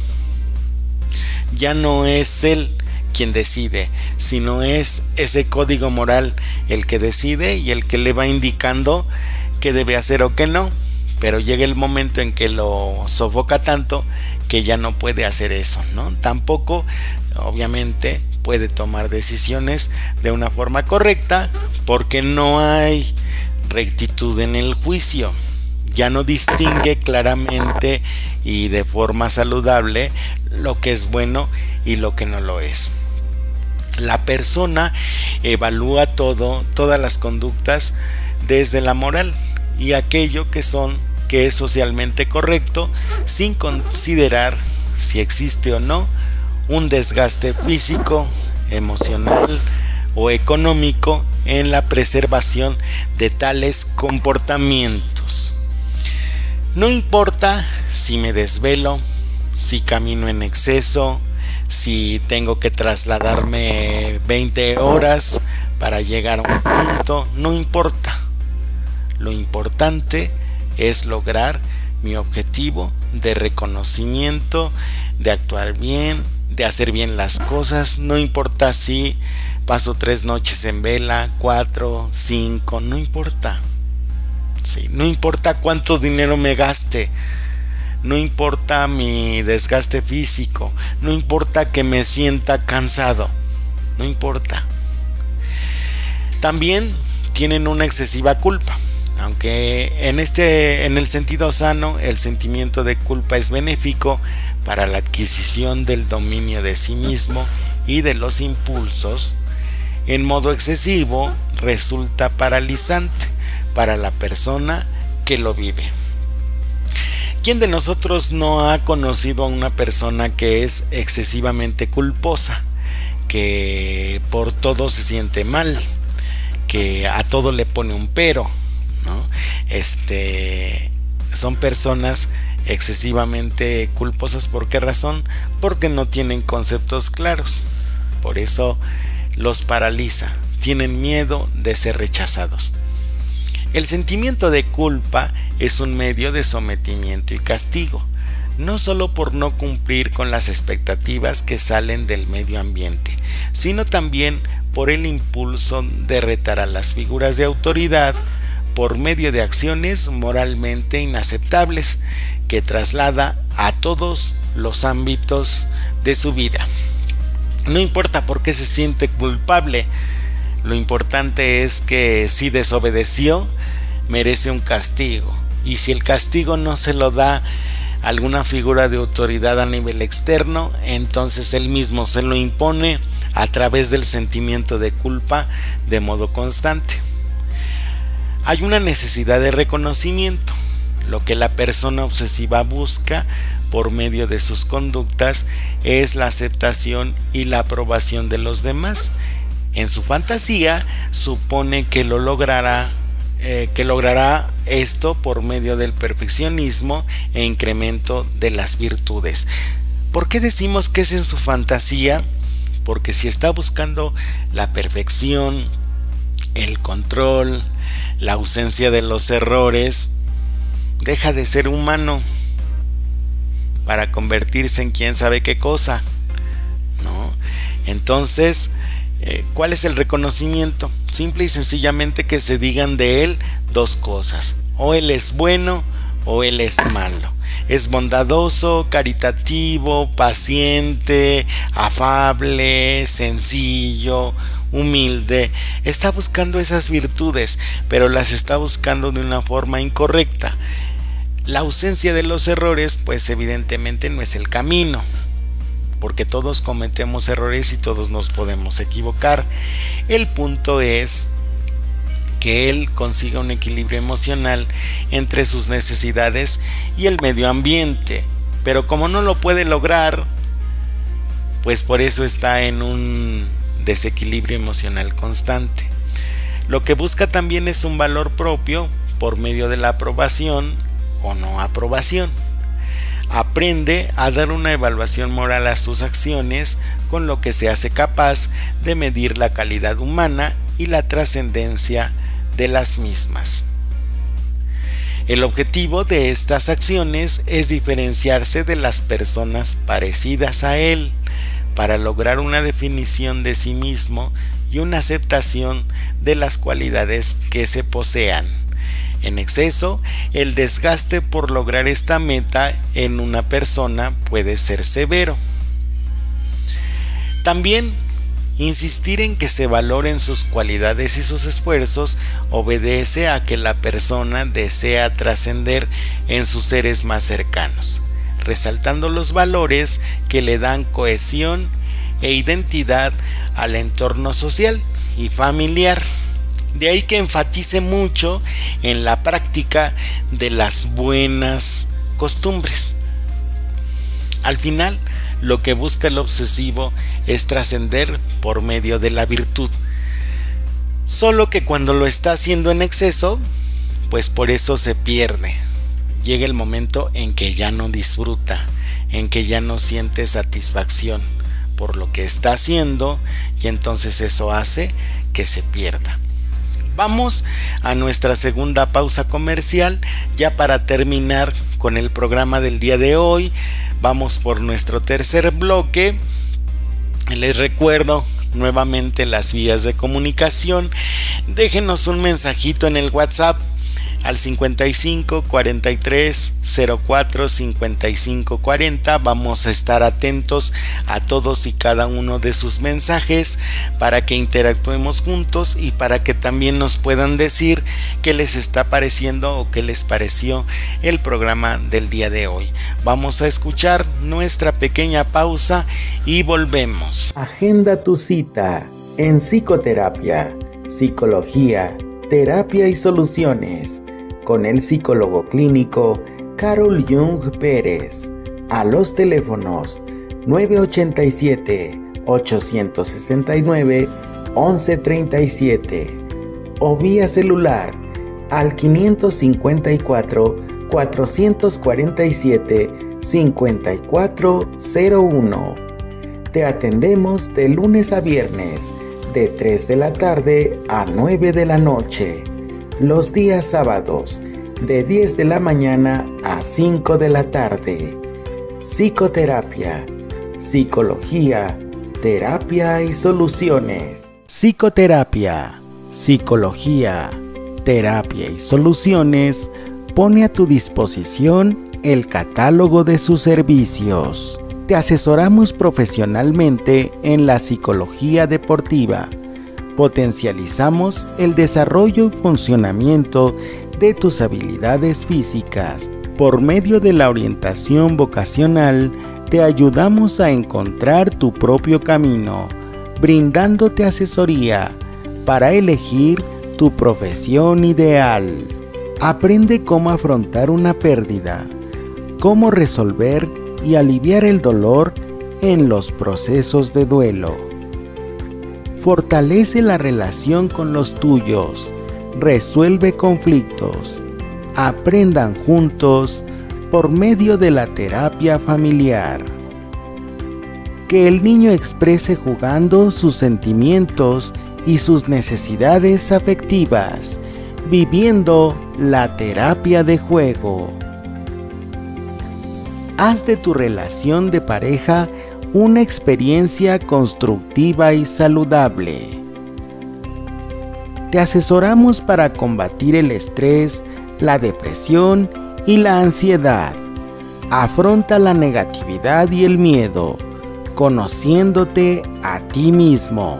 Ya no es él quien decide, sino es ese código moral el que decide y el que le va indicando qué debe hacer o qué no. Pero llega el momento en que lo sofoca tanto que ya no puede hacer eso, ¿no? Tampoco, obviamente, puede tomar decisiones de una forma correcta porque no hay rectitud en el juicio. Ya no distingue claramente y de forma saludable lo que es bueno y lo que no lo es. La persona evalúa todas las conductas desde la moral y aquello que es socialmente correcto, sin considerar si existe o no un desgaste físico, emocional o económico en la preservación de tales comportamientos. No importa si me desvelo, si camino en exceso, si tengo que trasladarme 20 horas para llegar a un punto, no importa. Lo importante es lograr mi objetivo de reconocimiento, de actuar bien, de hacer bien las cosas. No importa si paso 3 noches en vela, 4, 5, no importa. Sí, no importa cuánto dinero me gaste, no importa mi desgaste físico, no importa que me sienta cansado, no importa. También tienen una excesiva culpa, aunque en el sentido sano el sentimiento de culpa es benéfico para la adquisición del dominio de sí mismo y de los impulsos. En modo excesivo resulta paralizante para la persona que lo vive. ¿Quién de nosotros no ha conocido a una persona que es excesivamente culposa, que por todo se siente mal, que a todo le pone un pero, ¿no? Son personas excesivamente culposas. ¿Por qué razón? Porque no tienen conceptos claros. Por eso los paraliza. Tienen miedo de ser rechazados. El sentimiento de culpa es un medio de sometimiento y castigo, no solo por no cumplir con las expectativas que salen del medio ambiente, sino también por el impulso de retar a las figuras de autoridad por medio de acciones moralmente inaceptables que traslada a todos los ámbitos de su vida. No importa por qué se siente culpable, lo importante es que si desobedeció, merece un castigo, y si el castigo no se lo da alguna figura de autoridad a nivel externo, entonces él mismo se lo impone a través del sentimiento de culpa de modo constante. Hay una necesidad de reconocimiento. Lo que la persona obsesiva busca por medio de sus conductas es la aceptación y la aprobación de los demás. En su fantasía supone que logrará esto por medio del perfeccionismo e incremento de las virtudes. ¿Por qué decimos que es en su fantasía? Porque si está buscando la perfección, el control, la ausencia de los errores, deja de ser humano para convertirse en quién sabe qué cosa, ¿no? Entonces, ¿cuál es el reconocimiento? Simple y sencillamente que se digan de él dos cosas: o él es bueno o él es malo. Es bondadoso, caritativo, paciente, afable, sencillo, humilde. Está buscando esas virtudes, pero las está buscando de una forma incorrecta. La ausencia de los errores, pues evidentemente no es el camino. porque todos cometemos errores y todos nos podemos equivocar. El punto es que él consiga un equilibrio emocional entre sus necesidades y el medio ambiente, pero como no lo puede lograr, pues por eso está en un desequilibrio emocional constante. Lo que busca también es un valor propio por medio de la aprobación o no aprobación. Aprende a dar una evaluación moral a sus acciones, con lo que se hace capaz de medir la calidad humana y la trascendencia de las mismas. El objetivo de estas acciones es diferenciarse de las personas parecidas a él, para lograr una definición de sí mismo y una aceptación de las cualidades que se posean. En exceso, el desgaste por lograr esta meta en una persona puede ser severo. También, insistir en que se valoren sus cualidades y sus esfuerzos obedece a que la persona desea trascender en sus seres más cercanos, resaltando los valores que le dan cohesión e identidad al entorno social y familiar. De ahí que enfatice mucho en la práctica de las buenas costumbres. Al final, lo que busca el obsesivo es trascender por medio de la virtud. Solo que cuando lo está haciendo en exceso, pues por eso se pierde. Llega el momento en que ya no disfruta, en que ya no siente satisfacción por lo que está haciendo, y entonces eso hace que se pierda. Vamos a nuestra segunda pausa comercial, ya para terminar con el programa del día de hoy. Vamos por nuestro tercer bloque. Les recuerdo nuevamente las vías de comunicación. Déjenos un mensajito en el WhatsApp al 55 43 04 55 40. Vamos a estar atentos a todos y cada uno de sus mensajes para que interactuemos juntos y para que también nos puedan decir qué les está pareciendo o qué les pareció el programa del día de hoy. Vamos a escuchar nuestra pequeña pausa y volvemos. Agenda tu cita en psicoterapia, psicología, terapia y soluciones con el psicólogo clínico Carol Jung Pérez, a los teléfonos 987-869-1137 o vía celular al 554-447-5401. Te atendemos de lunes a viernes de 3 de la tarde a 9 de la noche. Los días sábados de 10 de la mañana a 5 de la tarde. Psicoterapia, psicología, terapia y soluciones. Psicoterapia, psicología, terapia y soluciones pone a tu disposición el catálogo de sus servicios. Te asesoramos profesionalmente en la psicología deportiva. Potencializamos el desarrollo y funcionamiento de tus habilidades físicas. Por medio de la orientación vocacional, te ayudamos a encontrar tu propio camino, brindándote asesoría para elegir tu profesión ideal. Aprende cómo afrontar una pérdida, cómo resolver y aliviar el dolor en los procesos de duelo. Fortalece la relación con los tuyos, resuelve conflictos, aprendan juntos por medio de la terapia familiar. Que el niño exprese jugando sus sentimientos y sus necesidades afectivas, viviendo la terapia de juego. Haz de tu relación de pareja una experiencia constructiva y saludable. Te asesoramos para combatir el estrés, la depresión y la ansiedad. Afronta la negatividad y el miedo, conociéndote a ti mismo.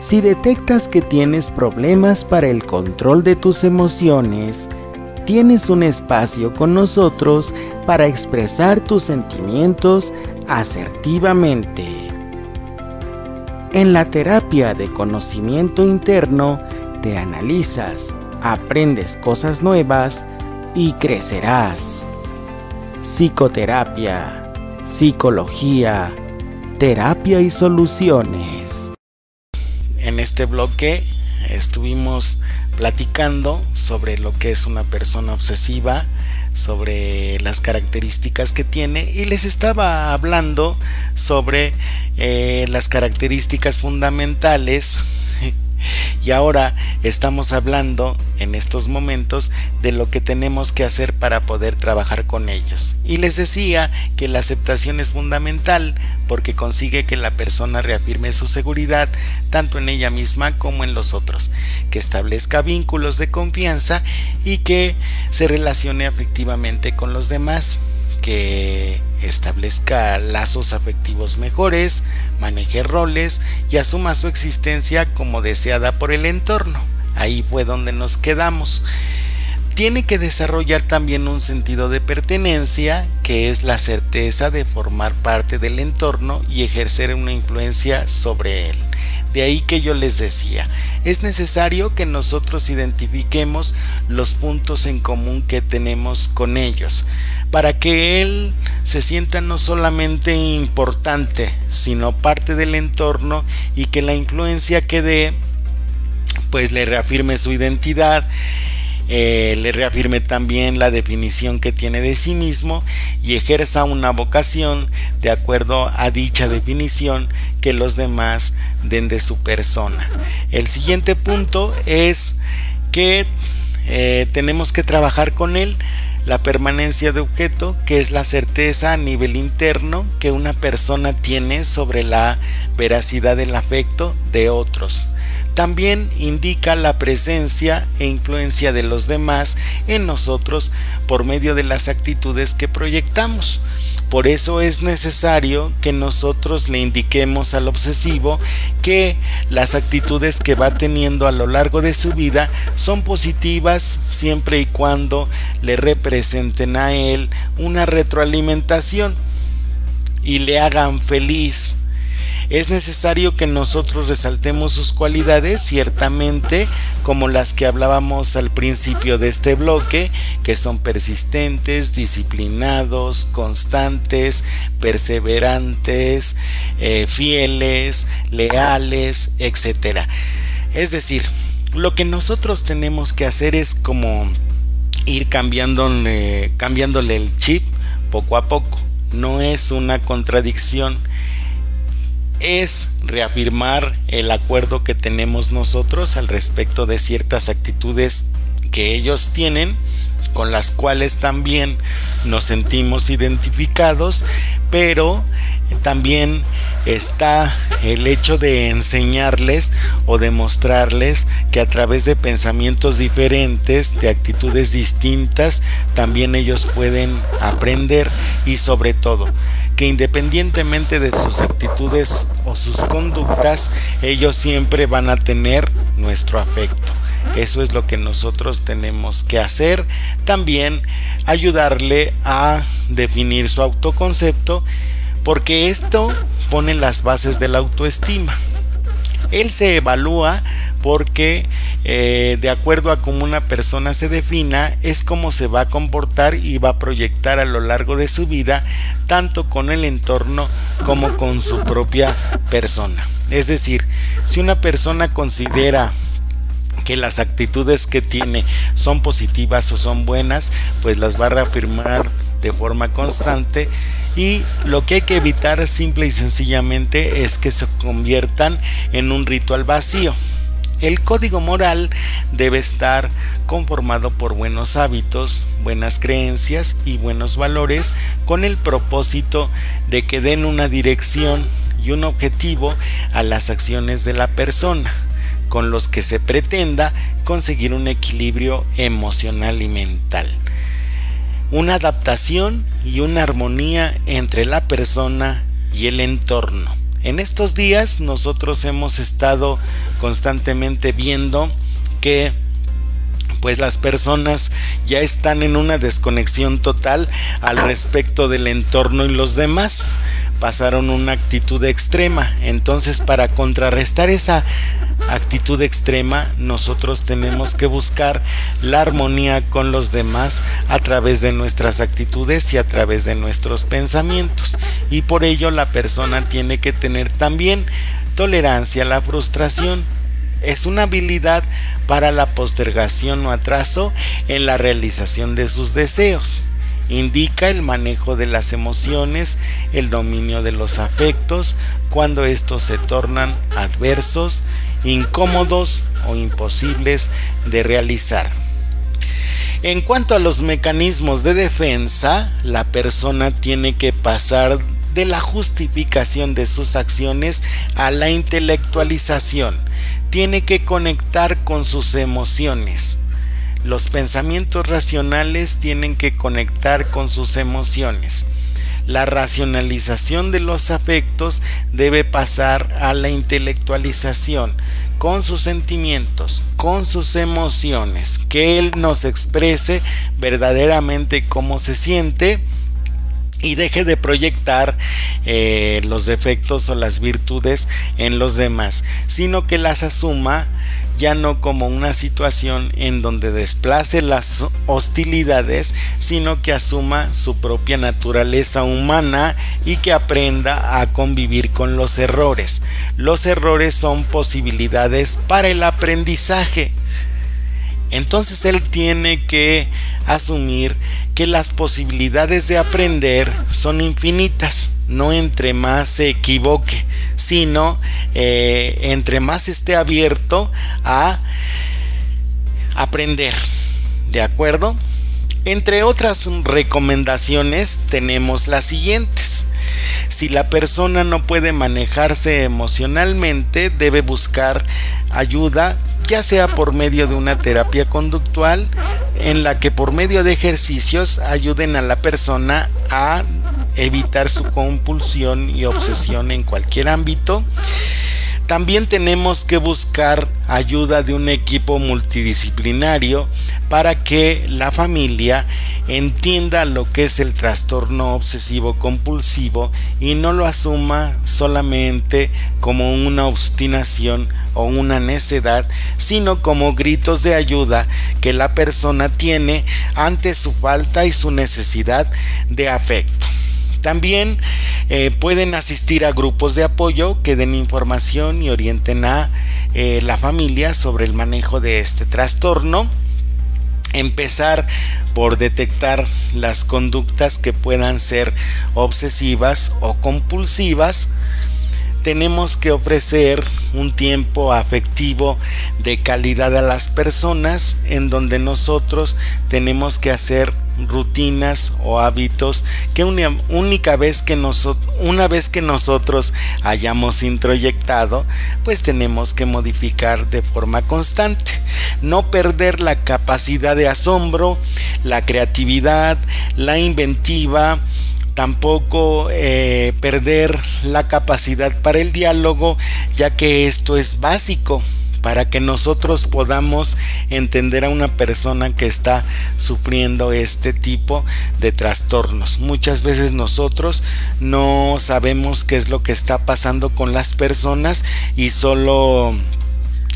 Si detectas que tienes problemas para el control de tus emociones, tienes un espacio con nosotros para expresar tus sentimientos asertivamente. En la terapia de conocimiento interno, te analizas, aprendes cosas nuevas y crecerás. Psicoterapia, psicología, terapia y soluciones. En este bloque estuvimos platicando sobre lo que es una persona obsesiva, sobre las características que tiene, y les estaba hablando sobre las características fundamentales. Y ahora estamos hablando en estos momentos de lo que tenemos que hacer para poder trabajar con ellos. Y les decía que la aceptación es fundamental porque consigue que la persona reafirme su seguridad tanto en ella misma como en los otros, que establezca vínculos de confianza y que se relacione afectivamente con los demás, que establezca lazos afectivos mejores, maneje roles y asuma su existencia como deseada por el entorno. Ahí fue donde nos quedamos. Tiene que desarrollar también un sentido de pertenencia, que es la certeza de formar parte del entorno y ejercer una influencia sobre él. De ahí que yo les decía, es necesario que nosotros identifiquemos los puntos en común que tenemos con ellos, para que él se sienta no solamente importante, sino parte del entorno, y que la influencia que dé, pues le reafirme su identidad, le reafirme también la definición que tiene de sí mismo y ejerza una vocación de acuerdo a dicha definición que los demás den de su persona. El siguiente punto es que tenemos que trabajar con él la permanencia de objeto, que es la certeza a nivel interno que una persona tiene sobre la veracidad del afecto de otros. También indica la presencia e influencia de los demás en nosotros por medio de las actitudes que proyectamos. Por eso es necesario que nosotros le indiquemos al obsesivo que las actitudes que va teniendo a lo largo de su vida son positivas siempre y cuando le representen a él una retroalimentación y le hagan feliz. Es necesario que nosotros resaltemos sus cualidades, ciertamente, como las que hablábamos al principio de este bloque, que son persistentes, disciplinados, constantes, perseverantes, fieles, leales, etc. Es decir, lo que nosotros tenemos que hacer es como ir cambiándole el chip poco a poco. No es una contradicción. Es reafirmar el acuerdo que tenemos nosotros al respecto de ciertas actitudes que ellos tienen, con las cuales también nos sentimos identificados, pero también está el hecho de enseñarles o demostrarles que a través de pensamientos diferentes, de actitudes distintas, también ellos pueden aprender, y sobre todo que independientemente de sus actitudes o sus conductas, ellos siempre van a tener nuestro afecto. Eso es lo que nosotros tenemos que hacer. También ayudarle a definir su autoconcepto, porque esto pone las bases de la autoestima. Él se evalúa porque de acuerdo a cómo una persona se defina es cómo se va a comportar y va a proyectar a lo largo de su vida, tanto con el entorno como con su propia persona. Es decir, si una persona considera que las actitudes que tiene son positivas o son buenas, pues las va a reafirmar de forma constante, y lo que hay que evitar simple y sencillamente es que se conviertan en un ritual vacío. El código moral debe estar conformado por buenos hábitos, buenas creencias y buenos valores, con el propósito de que den una dirección y un objetivo a las acciones de la persona, con los que se pretenda conseguir un equilibrio emocional y mental, una adaptación y una armonía entre la persona y el entorno. En estos días nosotros hemos estado constantemente viendo que pues las personas ya están en una desconexión total al respecto del entorno y los demás. Pasaron una actitud extrema. Entonces, para contrarrestar esa actitud extrema, nosotros tenemos que buscar la armonía con los demás a través de nuestras actitudes y a través de nuestros pensamientos. Y por ello la persona tiene que tener también tolerancia a la frustración. Es una habilidad para la postergación o atraso en la realización de sus deseos. Indica el manejo de las emociones, el dominio de los afectos, cuando estos se tornan adversos, incómodos o imposibles de realizar. En cuanto a los mecanismos de defensa, la persona tiene que pasar de la justificación de sus acciones a la intelectualización. Tiene que conectar con sus emociones. Los pensamientos racionales tienen que conectar con sus emociones. La racionalización de los afectos debe pasar a la intelectualización con sus sentimientos, con sus emociones, que él nos exprese verdaderamente cómo se siente y deje de proyectar los defectos o las virtudes en los demás, sino que las asuma ya no como una situación en donde desplace las hostilidades, sino que asuma su propia naturaleza humana y que aprenda a convivir con los errores. Los errores son posibilidades para el aprendizaje. Entonces él tiene que asumir que las posibilidades de aprender son infinitas, no entre más se equivoque, sino entre más esté abierto a aprender. ¿De acuerdo? Entre otras recomendaciones tenemos las siguientes. Si la persona no puede manejarse emocionalmente, debe buscar ayuda, ya sea por medio de una terapia conductual, en la que por medio de ejercicios ayuden a la persona a evitar su compulsión y obsesión en cualquier ámbito. También tenemos que buscar ayuda de un equipo multidisciplinario para que la familia entienda lo que es el trastorno obsesivo compulsivo y no lo asuma solamente como una obstinación o una necedad, sino como gritos de ayuda que la persona tiene ante su falta y su necesidad de afecto. También pueden asistir a grupos de apoyo que den información y orienten a la familia sobre el manejo de este trastorno. Empezar por detectar las conductas que puedan ser obsesivas o compulsivas. Tenemos que ofrecer un tiempo afectivo de calidad a las personas, en donde nosotros tenemos que hacer rutinas o hábitos que una vez que nosotros hayamos introyectado, pues tenemos que modificar de forma constante. No perder la capacidad de asombro, la creatividad, la inventiva. Tampoco perder la capacidad para el diálogo, ya que esto es básico para que nosotros podamos entender a una persona que está sufriendo este tipo de trastornos. Muchas veces nosotros no sabemos qué es lo que está pasando con las personas y solo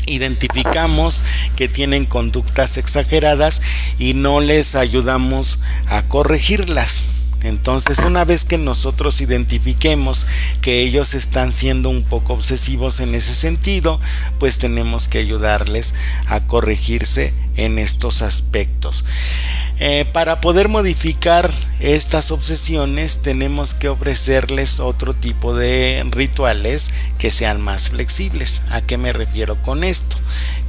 identificamos que tienen conductas exageradas y no les ayudamos a corregirlas. Entonces, una vez que nosotros identifiquemos que ellos están siendo un poco obsesivos en ese sentido, pues tenemos que ayudarles a corregirse en estos aspectos. Para poder modificar estas obsesiones tenemos que ofrecerles otro tipo de rituales que sean más flexibles. ¿A qué me refiero con esto?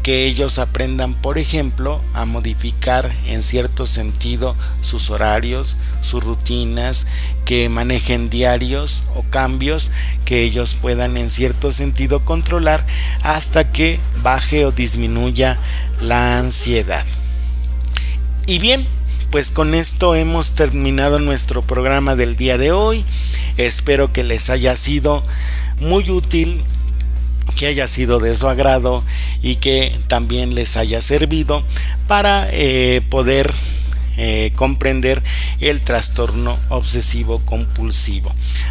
Que ellos aprendan, por ejemplo, a modificar en cierto sentido sus horarios, sus rutinas, que manejen diarios o cambios que ellos puedan en cierto sentido controlar hasta que baje o disminuya la ansiedad. Y bien, pues con esto hemos terminado nuestro programa del día de hoy. Espero que les haya sido muy útil que haya sido de su agrado y que también les haya servido para poder comprender el trastorno obsesivo compulsivo.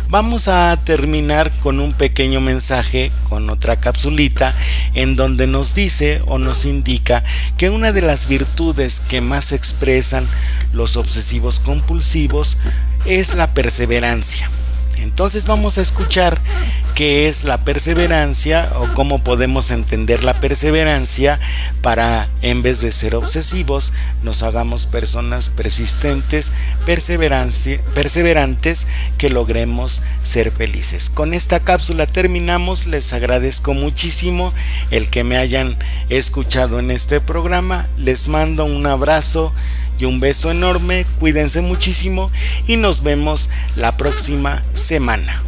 Vamos a terminar con un pequeño mensaje, con otra capsulita en donde nos dice o nos indica que una de las virtudes que más expresan los obsesivos compulsivos es la perseverancia. Entonces vamos a escuchar qué es la perseverancia o cómo podemos entender la perseverancia para, en vez de ser obsesivos, nos hagamos personas persistentes, perseverantes, que logremos ser felices. Con esta cápsula terminamos. Les agradezco muchísimo el que me hayan escuchado en este programa. Les mando un abrazo y un beso enorme, cuídense muchísimo y nos vemos la próxima semana.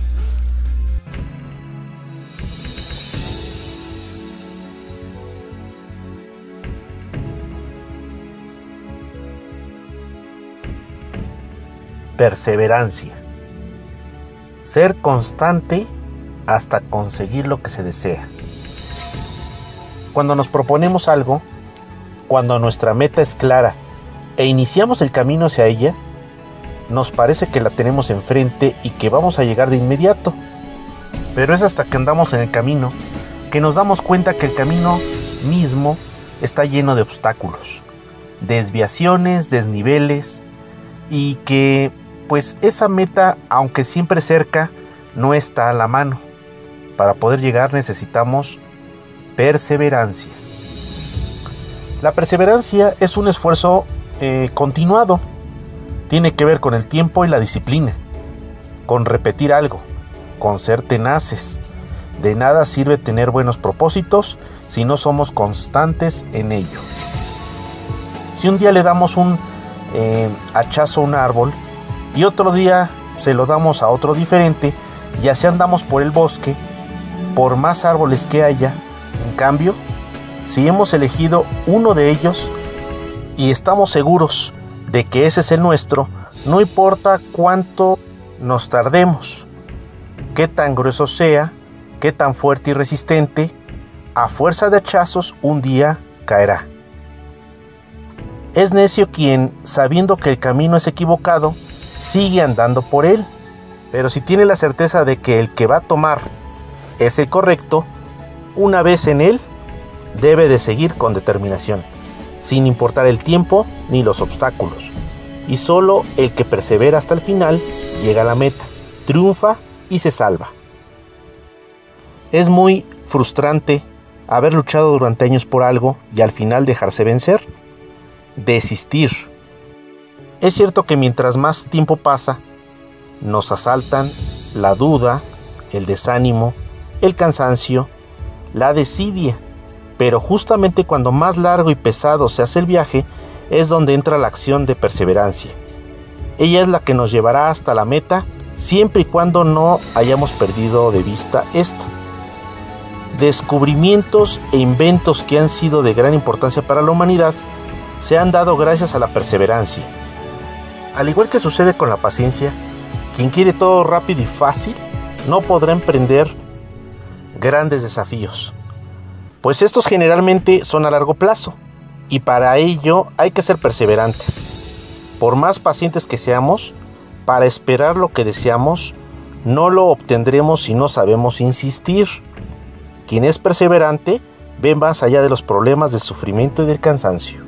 Perseverancia. Ser constante hasta conseguir lo que se desea. Cuando nos proponemos algo, cuando nuestra meta es clara e iniciamos el camino hacia ella, nos parece que la tenemos enfrente y que vamos a llegar de inmediato. Pero es hasta que andamos en el camino que nos damos cuenta que el camino mismo está lleno de obstáculos, desviaciones, desniveles, y que pues esa meta, aunque siempre cerca, no está a la mano. Para poder llegar necesitamos perseverancia. La perseverancia es un esfuerzo continuado. Tiene que ver con el tiempo y la disciplina, con repetir algo, con ser tenaces. De nada sirve tener buenos propósitos si no somos constantes en ello. Si un día le damos un hachazo a un árbol y otro día se lo damos a otro diferente, y así andamos por el bosque, por más árboles que haya. En cambio, si hemos elegido uno de ellos y estamos seguros de que ese es el nuestro, no importa cuánto nos tardemos, qué tan grueso sea, qué tan fuerte y resistente, a fuerza de hachazos un día caerá. Es necio quien, sabiendo que el camino es equivocado, sigue andando por él, pero si tiene la certeza de que el que va a tomar es el correcto, una vez en él, debe de seguir con determinación, sin importar el tiempo ni los obstáculos. Y solo el que persevera hasta el final llega a la meta, triunfa y se salva. Es muy frustrante haber luchado durante años por algo y al final dejarse vencer, desistir. Es cierto que mientras más tiempo pasa, nos asaltan la duda, el desánimo, el cansancio, la desidia. Pero justamente cuando más largo y pesado se hace el viaje, es donde entra la acción de perseverancia. Ella es la que nos llevará hasta la meta, siempre y cuando no hayamos perdido de vista esta. Descubrimientos e inventos que han sido de gran importancia para la humanidad se han dado gracias a la perseverancia. Al igual que sucede con la paciencia, quien quiere todo rápido y fácil no podrá emprender grandes desafíos, pues estos generalmente son a largo plazo, y para ello hay que ser perseverantes. Por más pacientes que seamos, para esperar lo que deseamos, no lo obtendremos si no sabemos insistir. Quien es perseverante ve más allá de los problemas del sufrimiento y del cansancio.